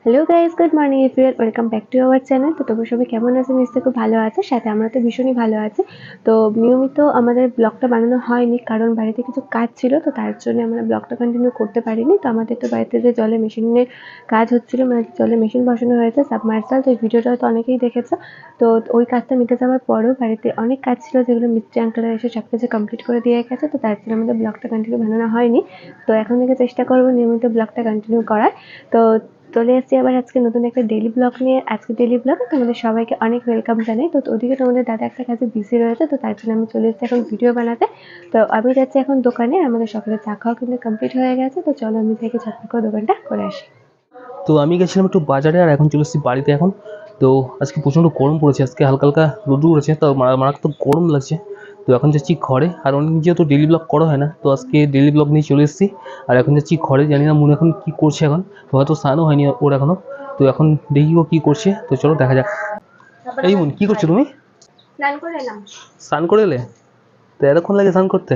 Hello guys, good morning everyone, welcome back to our channel. তো তোমরা সবাই কেমন আছো? নিশ্চয়ই খুব ভালো আছে। সাথে আমরা তো ভীষণই ভালো আছি। তো নিয়মিত আমাদের ব্লগটা বানানো হয়নি কারণ বাড়িতে কিছু কাজ ছিল, তো তার জন্য আমরা ব্লগটা কন্টিনিউ করতে পারিনি। তো আমাদের তো বাড়িতে যে জলের মেশিনের কাজ হচ্ছিলো, মানে জলের মেশিন বসানো হয়েছে সাবমার্সাল, তো এই ভিডিওটা হয়তো অনেকেই দেখেছো। তো ওই কাজটা মিটে যাওয়ার পরেও বাড়িতে অনেক কাজ ছিল যেগুলো মিস্ত্রি আঙ্কেলরা এসে সব কিছু কমপ্লিট করে দিয়ে গেছে, তো তার জন্য আমাদের ব্লগটা কন্টিনিউ বানানো হয়নি। তো এখন থেকে চেষ্টা করবো নিয়মিত ব্লগটা কন্টিনিউ করার। তো চলে এসেছি আবার আজকে নতুন একটা ডেইলি ব্লগ নিয়ে। আজকে ডেইলি ব্লগে তোমাদের সবাইকে অনেক ওয়েলকাম জানাই। তো ওদিকে তোমাদের দাদা একটা কাজে বিজি রয়েছে, তো তার জন্য আমি চলে এসেছি এখন ভিডিও বানাতে। তো আমি যাচ্ছি এখন দোকানে, আমাদের সকালে চা খাওয়া কিন্তু কমপ্লিট হয়ে গেছে। তো চলো আমি থেকে ঝটপট করে দোকানটা করে আসি। তো আমি গেছিলাম একটু বাজারে, আর এখন চলে এসেছি বাড়িতে এখন। তো আজকে প্রচণ্ড গরম পড়েছে, আজকে হালকা হালকা রোদ্দুর উঠেছে, তো মারাত্মক গরম লাগছে। তো এখন যাচ্ছি ঘরে, আর অনেক যেহেতু ডেলি ব্লগ করা হয় না, তো আজকে ডেলি ব্লগ নিয়ে চলে এসেছি। আর এখন যাচ্ছি ঘরে, জানি না মনে এখন কী করছে, এখন হয়তো স্নানও হয়নি ওর এখনও। তো এখন দেখি ও কী করছে, তো চলো দেখা যাক। এই মন, কী করছো তুমি? স্নান করে এলাম। স্নান করে এলে? তো এতক্ষণ লাগে স্নান করতে?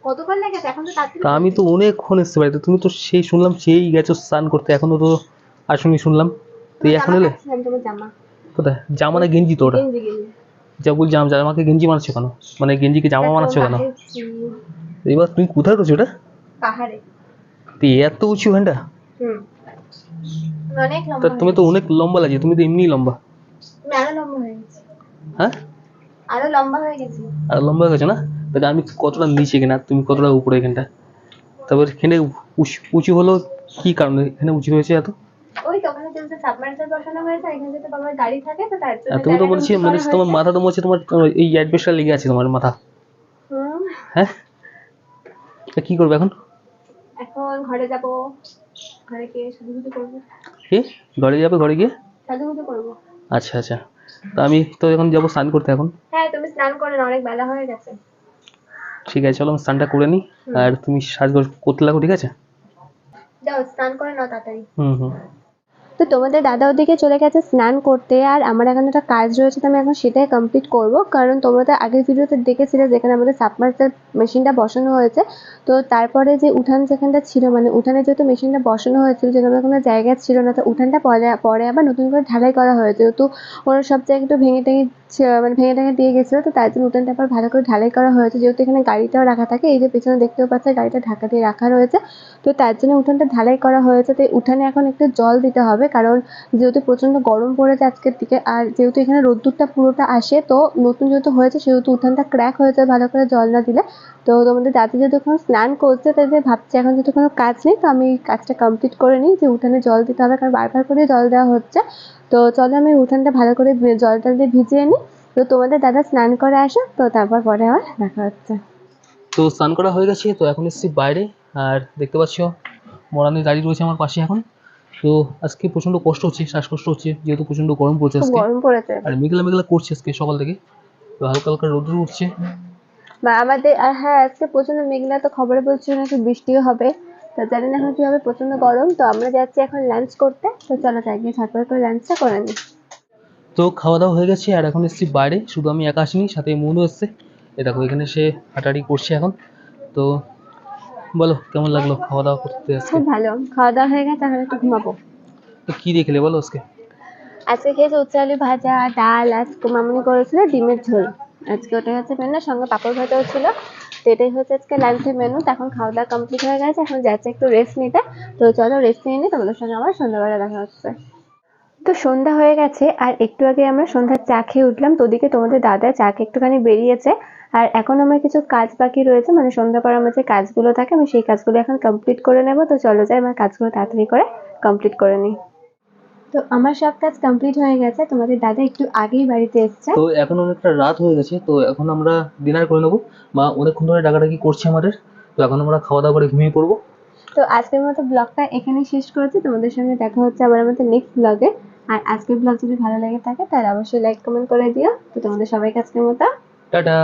কতক্ষণ লেগেছে? এখন তো তা আমি তো অনেকক্ষণ এসেছি বাড়িতে, তুমি তো সেই শুনলাম সেই গেছো স্নান করতে, এখনও তো আসুনি শুনলাম। তো এই এখন এলে? তোমার জামা কোথায় জামা না গেঞ্জি? তো ওটা গেঞ্জি গেঞ্জি যা বলছি, জামাকে গেঞ্জি বানাচ্ছ কেন? মানে গেঞ্জিকে জামা বানাচ্ছ কেন? এবার তুমি কোথায় করছো ওটা? পাহাড়ে। তো এত উঁচু ওখানটা? হুম, অনেক তা লম্বা হয়ে তুমি তো গেছে। অনেক লম্বা লাগছে, তুমি তো এমনি লম্বা। তুমি আরো লম্বা হয়ে গেছে। হ্যাঁ, আরো লম্বা হয়ে গেছে। আর লম্বা হয়ে গেছো না? তাহলে আমি কতটা নিচে কিনা, তুমি কতটা উপরে এখানটা? তারপর এখানে উঁচু হলো কি কারণে এখানে উঁচু হয়েছে এত? ওই তো ওখানে যে সাবমার্সাল বসানো হয়েছে, এখানে যেহেতু বাবার গাড়ি থাকে, তো তার জন্য আর তুমি তো জায়গাটা বলছি উঁচু মানে করা তোমার হয়েছে। মাথা তো বলছে তোমার এই অ্যাডভেস্টার লেগে আছে তোমার মাথা। হুম। হ্যাঁ, তা কি করবে এখন? এখন ঘরে যাব, ঘরে গিয়ে সাজুগুজু করবো। কি ঘরে যাবে? ঘরে গিয়ে সাজুগুজু করবো। আচ্ছা আচ্ছা। তা আমি তো এখন যাবো স্নান করতে এখন। হ্যাঁ, তুমি স্নান করে নাও, অনেক বেলা হয়ে গেছে। ঠিক আছে, চলো আমি স্নানটা করে নিই। হুম। আর তুমি সাজগোজ করতে লাগো, ঠিক আছে? যাও স্নান করে নাও তাড়াতাড়ি। হুম হুম। তো তোমাদের দাদা ওদিকে চলে গেছে স্নান করতে, আর আমার এখন একটা কাজ রয়েছে, তো আমি এখন সেটাই কমপ্লিট করব। কারণ তোমরা তো আগের ভিডিওতে দেখেছিলে যেখানে আমাদের সাবমার্সাল মেশিনটা বসানো হয়েছে। তো তারপরে যে উঠান যেখানটা ছিল, মানে উঠানে যেহেতু মেশিনটা বসানো হয়েছিল, যেখানে কোনো জায়গা ছিল না, তো উঠানটা পরে পরে আবার নতুন করে ঢালাই করা হয়েছে। যেহেতু ওরা সব জায়গায় একটু ভেঙে টেঙে মানে ভেঙে টেঙে দিয়ে গেছিলো, তো তার জন্য উঠানটা আবার ভালো করে ঢালাই করা হয়েছে। যেহেতু এখানে গাড়িটাও রাখা থাকে, এই যে পেছনে দেখতেও পাচ্ছে গাড়িটা ঢাকা দিয়ে রাখা রয়েছে, তো তার জন্য উঠানটা ঢালাই করা হয়েছে। তো উঠানে এখন একটু জল দিতে হবে, কারণ যেহেতু প্রচণ্ড গরম পড়েছে আজকের দিকে, আর যেহেতু এখানে রোদ্দুরটা পুরোটা আসে, তো নতুন যেহেতু হয়েছে সেহেতু উঠানটা ক্র্যাক হয়ে যায় ভালো করে জল না দিলে। তো তোমাদের দাদি যেহেতু এখন স্নান করছে, তাই যে ভাবছি এখন যেহেতু কোনো কাজ নেই, তো আমি কাজটা কমপ্লিট করে নিই, যে উঠানে জল দিতে হবে, কারণ বারবার করে জল দেওয়া হচ্ছে। তো চলো আমি উঠানটা ভালো করে জলটা দিয়ে ভিজিয়ে নিই। তো তোমাদের দাদা স্নান করে আসো, তো তারপর পরে আবার দেখা হচ্ছে। তো স্নান করা হয়ে গেছে, তো এখন এসেছি বাইরে। আর দেখতে পাচ্ছ মরানের গাড়ি রয়েছে আমার পাশে এখন। তো আজকে প্রচণ্ড কষ্ট হচ্ছে, শ্বাসকষ্ট হচ্ছে, যেহেতু প্রচণ্ড গরম পড়ছে খুব আজকে। গরম পড়েছে। আর মেঘলা মেঘলা করছে আজকে সকাল থেকে, তো হালকা হালকা রোদ্র উঠছে। বা আমাদের আর হ্যাঁ, আজকে প্রচন্ড মেঘলা, তো খবরে বলছিল নাকি বৃষ্টিও হবে। তো জানি না এখন কি হবে, প্রচন্ড গরম। তো আমরা যাচ্ছি এখন লাঞ্চ করতে, তো চলো যাই গিয়ে ঝটপট করে লাঞ্চটা করে নিই। তো খাওয়া দাওয়া হয়ে গেছে, আর এখন এসেছি বাইরে, শুধু আমি একা আসিনি, সাথে মনও এসছে। এ দেখো এখানে সে হাঁটাহাঁটি করছে এখন। তো বলো কেমন লাগলো খাওয়া দাওয়া করতে আজকে? খুব ভালো খাওয়া দাওয়া হয়ে গেছে, এখন একটু ঘুমাবো। তো কি দিয়ে খেলে বলো আজকে? আজকে খেয়েছি উচ্ছে আলু ভাজা, ডাল, আজকে মামনি করেছিল ডিমের ঝোল। আজকে ওটাই হচ্ছে মেনু, সঙ্গে পাঁপড় ভাজাও ছিল। তো এটাই হচ্ছে আজকে লাঞ্চের মেনু। তো এখন খাওয়া দাওয়া কমপ্লিট হয়ে গেছে, এখন যাচ্ছে একটু রেস্ট নিতে। তো চলো রেস্ট নিয়ে নিই, তোমাদের সঙ্গে আবার সন্ধ্যাবেলা দেখা হচ্ছে। তো সন্ধ্যা হয়ে গেছে, আর একটু আগে আমরা সন্ধ্যার চা খেয়ে উঠলাম। তো ওদিকে তোমাদের দাদা চা খেয়ে একটুখানি বেরিয়েছে। আর এখন আমার কিছু কাজ বাকি রয়েছে, মানে সন্ধ্যা পর আমার যে কাজগুলো থাকে আমি সেই কাজগুলো এখন কমপ্লিট করে নেব। তো চলো যাই আমার কাজগুলো তাড়াতাড়ি করে কমপ্লিট করে নিই। তো আমার সব কাজ কমপ্লিট হয়ে গেছে, তোমাদের দাদা একটু আগেই বাড়িতে এসছে। তো এখন অনেকটা রাত হয়ে গেছে, তো এখন আমরা ডিনার করে নেবো। মা অনেকক্ষণ ধরে ডাকাডাকি করছে আমাদের। তো এখন আমরা খাওয়া দাওয়া করে ঘুমিয়ে পড়বো। তো আজকের মতো ব্লগটা এখানেই শেষ করেছি, তোমাদের সঙ্গে দেখা হচ্ছে আবার আমাদের নেক্সট ব্লগে। আর আজকের ব্লগ যদি ভালো লেগে থাকে তাহলে অবশ্যই লাইক কমেন্ট করে দিও। তো তোমাদের সবাইকে আজকের মতো টাটা।